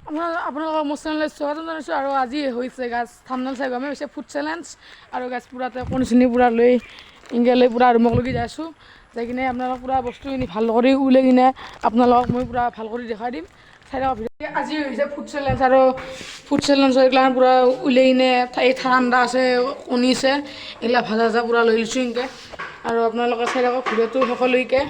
আপোনালোকক মোৰ চেনেলত স্বাগতম জনাইছোঁ আৰু আজি হৈছে গাছ থামনেল চাই গমেই হৈছে ফুড চেলেঞ্জ আৰু গাছ পূৰাতে কণী চণী পূৰা লৈ ইনকৈ লৈ পূৰা ৰুমক লগি যাই আছোঁ যাই কিনে আপোনালোকক পূৰা বস্তুখিনি ভাল কৰি উলাই কিনে আপোনালোকক মই পূৰা ভাল কৰি দেখাই দিম চাই থাকক ভিডিঅ'। আজি হৈছে ফুড চেলেঞ্জ আৰু ফুড চেলেঞ্জৰ এইগিলাখান পূৰা উলাই কিনে এই ঠাণ্ডা আছে কণী আছে এইগিলা ভাজা ভাজা পূৰা লৈ লৈছোঁ ইনকৈ আৰু আপোনালোকে চাই থাকক ভিডিঅ'টো শেষলৈকে।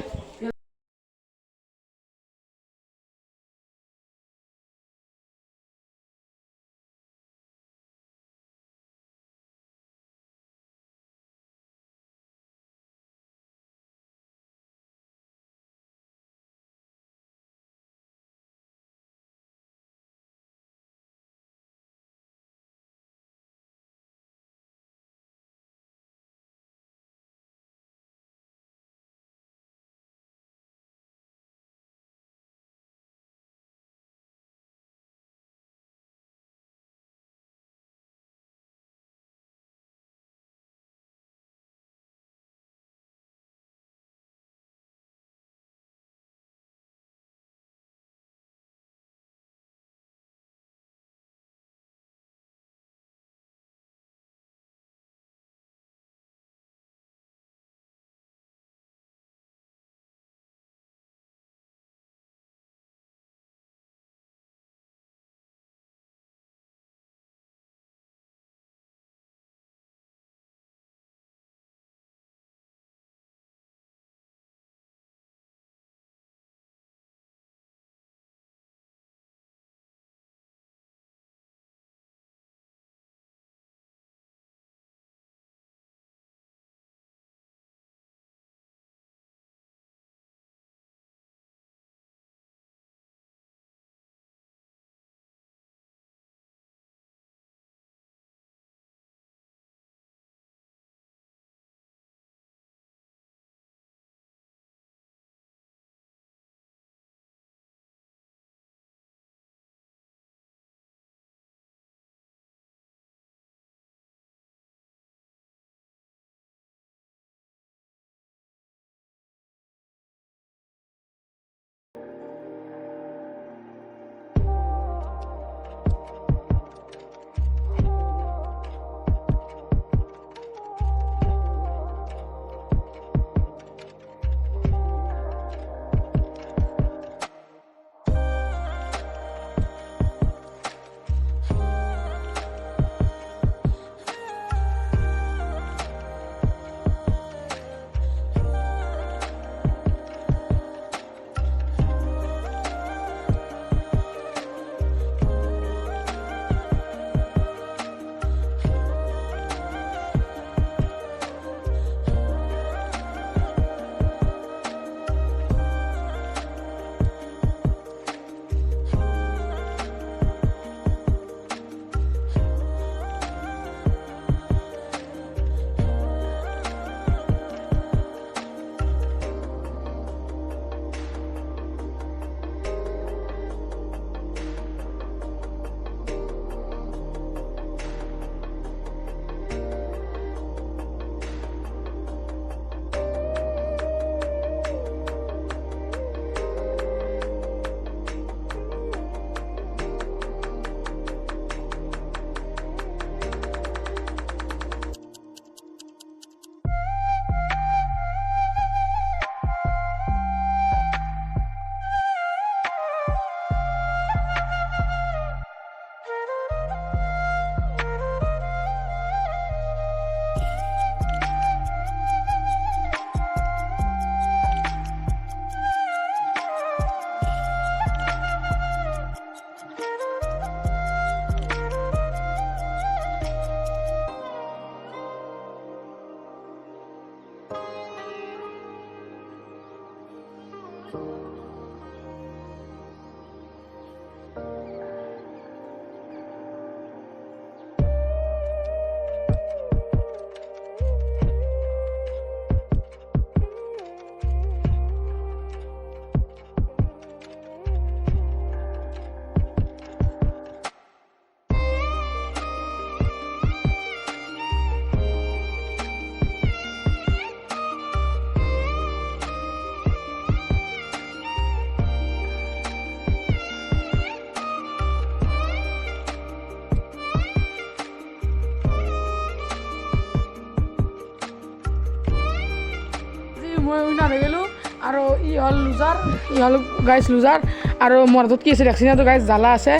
ছেকেণ্ড হৈ গ'লোঁ আৰু ই হ'ল লুজাৰ ই হ'ল গাইজ লুজাৰ আৰু মোৰ হাতত কি আছে দেখছি তো গাইজ জ্বালা আছে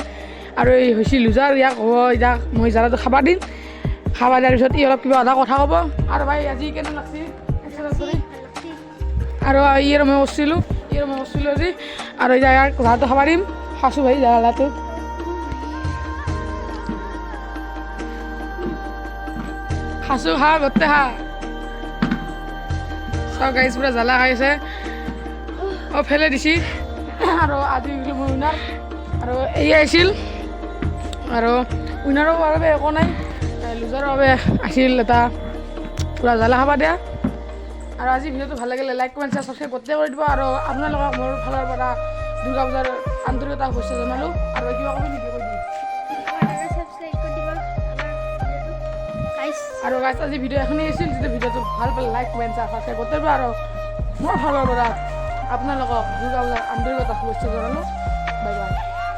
আৰু এই হৈছে লুজাৰ ইয়াক ইয়াক মই জ্বালাটো খাবা দিম খাবা দিয়াৰ পিছত ই অলপ কিবা এটা কথা ক'ব আৰু ভাই আজি কেনে লাগছি আৰু ই আৰু মই কৰিছিলোঁ আজি আৰু এতিয়া ইয়াক জ্বালাটো খাবা দিম খাইছোঁ ভাই জ্বালাটো খাইছোঁ খা গোটেই খা চাওঁ গাইজ পুৰা জ্বালা খাইছে ফেলে দিছি আৰু আজি মই উইনাৰ আৰু এই আহিছিল আৰু উইনাৰৰ বাবে একো নাই লুজাৰৰ বাবে আছিল এটা পুৰা জ্বালা খাবা দিয়া আৰু আজি ভিডিঅ'টো ভাল লাগিলে লাইক কমেণ্ট শ্বেয়াৰ ছাবস্ক্ৰাইব গোটেই কৰি দিব আৰু আপোনালোকক মোৰ ফালৰ পৰা দুৰ্গা পূজাৰ আন্তৰিকতা শুভেচ্ছা জনালোঁ আৰু কিবা ক'বি নেকি কৈ দিম আৰু গাইজ আজি ভিডিঅ' এখনেই আছিল যদি ভিডিঅ'টো ভাল পালে লাইক কমেণ্ট শ্বেয়াৰ ছাবস্ক্ৰাইব গোটেই দিব আৰু মোৰ ফালৰ পৰা আপোনালোকক দুৰ্গা পূজাৰ আন্তৰিকতা শুভেচ্ছা জনালোঁ বাই বাই